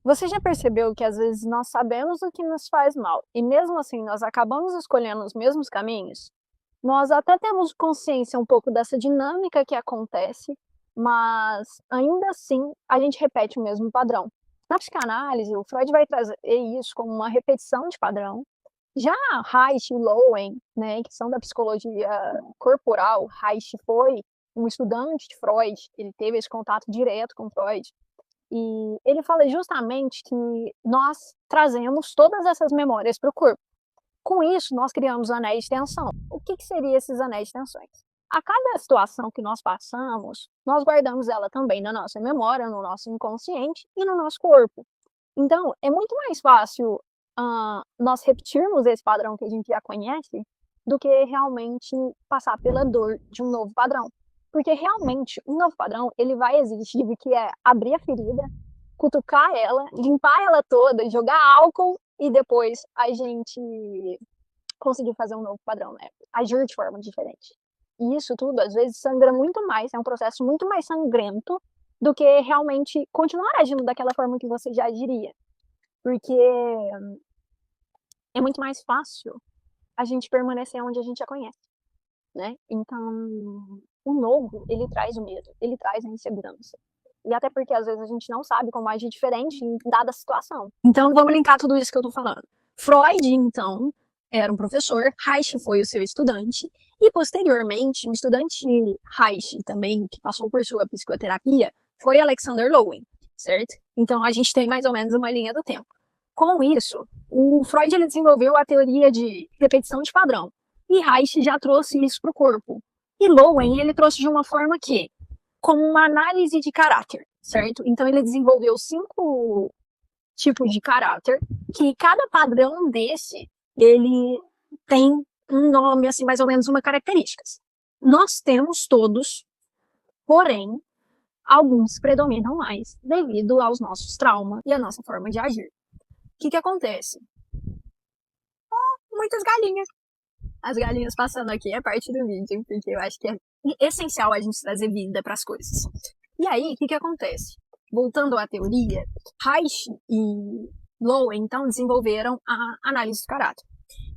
Você já percebeu que às vezes nós sabemos o que nos faz mal e mesmo assim nós acabamos escolhendo os mesmos caminhos? Nós até temos consciência um pouco dessa dinâmica que acontece, mas ainda assim a gente repete o mesmo padrão. Na psicanálise, o Freud vai trazer isso como uma repetição de padrão. Já Reich e Lowen, né, que são da psicologia corporal, Reich foi um estudante de Freud, ele teve esse contato direto com Freud, e ele fala justamente que nós trazemos todas essas memórias para o corpo. Com isso, nós criamos anéis de tensão. O que seriam esses anéis de tensões? A cada situação que nós passamos, nós guardamos ela também na nossa memória, no nosso inconsciente e no nosso corpo. Então, é muito mais fácil nós repetirmos esse padrão que a gente já conhece do que realmente passar pela dor de um novo padrão. Porque realmente, um novo padrão, ele vai exigir que é abrir a ferida, cutucar ela, limpar ela toda, jogar álcool e depois a gente conseguir fazer um novo padrão, né? Agir de forma diferente. E isso tudo, às vezes, sangra muito mais, é um processo muito mais sangrento do que realmente continuar agindo daquela forma que você já agiria. Porque é muito mais fácil a gente permanecer onde a gente já conhece, né? Então, o novo, ele traz o medo, ele traz a insegurança. E até porque às vezes a gente não sabe como agir diferente em dada situação. Então, vamos linkar tudo isso que eu tô falando. Freud, então, era um professor, Reich foi o seu estudante, e posteriormente, um estudante Reich também, que passou por sua psicoterapia, foi Alexander Lowen, certo? Então, a gente tem mais ou menos uma linha do tempo. Com isso, o Freud ele desenvolveu a teoria de repetição de padrão, e Reich já trouxe isso para o corpo. E Lowen, ele trouxe de uma forma que, como uma análise de caráter, certo? Então ele desenvolveu 5 tipos de caráter, que cada padrão desse, ele tem um nome, assim, mais ou menos uma característica. Nós temos todos, porém, alguns predominam mais devido aos nossos traumas e à nossa forma de agir. O que acontece? Muitas galinhas. As galinhas passando aqui é parte do vídeo, porque eu acho que é essencial a gente trazer vida para as coisas. E aí, o que acontece? Voltando à teoria, Reich e Lowen, então, desenvolveram a análise do caráter.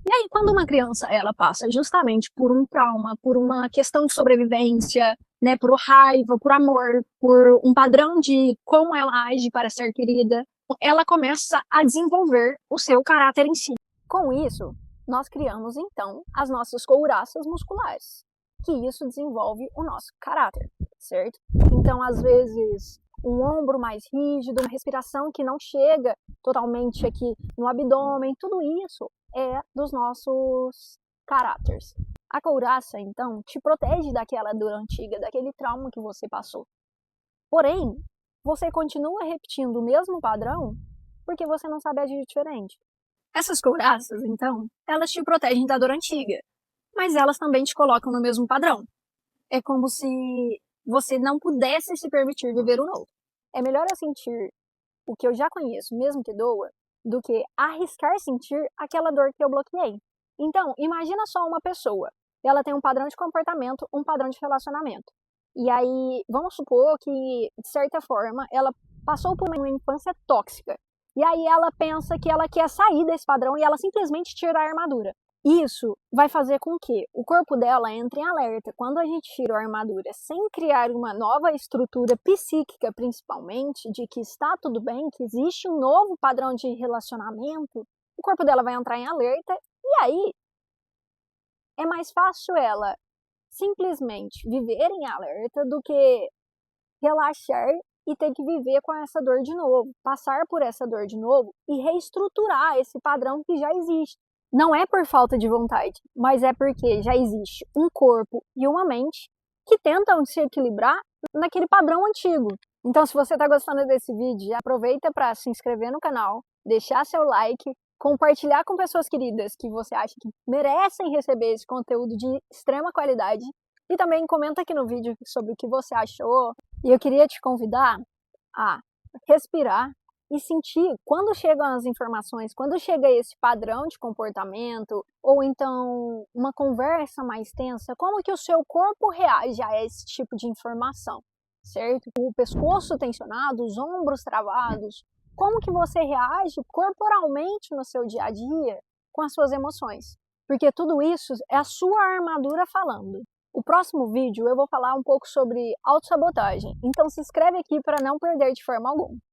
E aí, quando uma criança ela passa justamente por um trauma, por uma questão de sobrevivência, né, por raiva, por amor, por um padrão de como ela age para ser querida, ela começa a desenvolver o seu caráter em si. Com isso, nós criamos então as nossas couraças musculares, que isso desenvolve o nosso caráter, certo? Então, às vezes, um ombro mais rígido, uma respiração que não chega totalmente aqui no abdômen, tudo isso é dos nossos caráteres. A couraça, então, te protege daquela dor antiga, daquele trauma que você passou. Porém, você continua repetindo o mesmo padrão porque você não sabe agir diferente. Essas couraças, então, elas te protegem da dor antiga, mas elas também te colocam no mesmo padrão. É como se você não pudesse se permitir viver o novo. É melhor eu sentir o que eu já conheço, mesmo que doa, do que arriscar sentir aquela dor que eu bloqueei. Então, imagina só uma pessoa. Ela tem um padrão de comportamento, um padrão de relacionamento. E aí, vamos supor que, de certa forma, ela passou por uma infância tóxica. E aí ela pensa que ela quer sair desse padrão e ela simplesmente tira a armadura. Isso vai fazer com que o corpo dela entre em alerta. Quando a gente tira a armadura sem criar uma nova estrutura psíquica, principalmente, de que está tudo bem, que existe um novo padrão de relacionamento, o corpo dela vai entrar em alerta e aí é mais fácil ela simplesmente viver em alerta do que relaxar e ter que viver com essa dor de novo, passar por essa dor de novo e reestruturar esse padrão que já existe. Não é por falta de vontade, mas é porque já existe um corpo e uma mente que tentam se equilibrar naquele padrão antigo. Então, se você está gostando desse vídeo, já aproveita para se inscrever no canal, deixar seu like, compartilhar com pessoas queridas que você acha que merecem receber esse conteúdo de extrema qualidade. E também comenta aqui no vídeo sobre o que você achou. E eu queria te convidar a respirar e sentir quando chegam as informações, quando chega esse padrão de comportamento, ou então uma conversa mais tensa, como que o seu corpo reage a esse tipo de informação, certo? O pescoço tensionado, os ombros travados, como que você reage corporalmente no seu dia a dia com as suas emoções. Porque tudo isso é a sua armadura falando. O próximo vídeo eu vou falar um pouco sobre autossabotagem, então se inscreve aqui para não perder de forma alguma.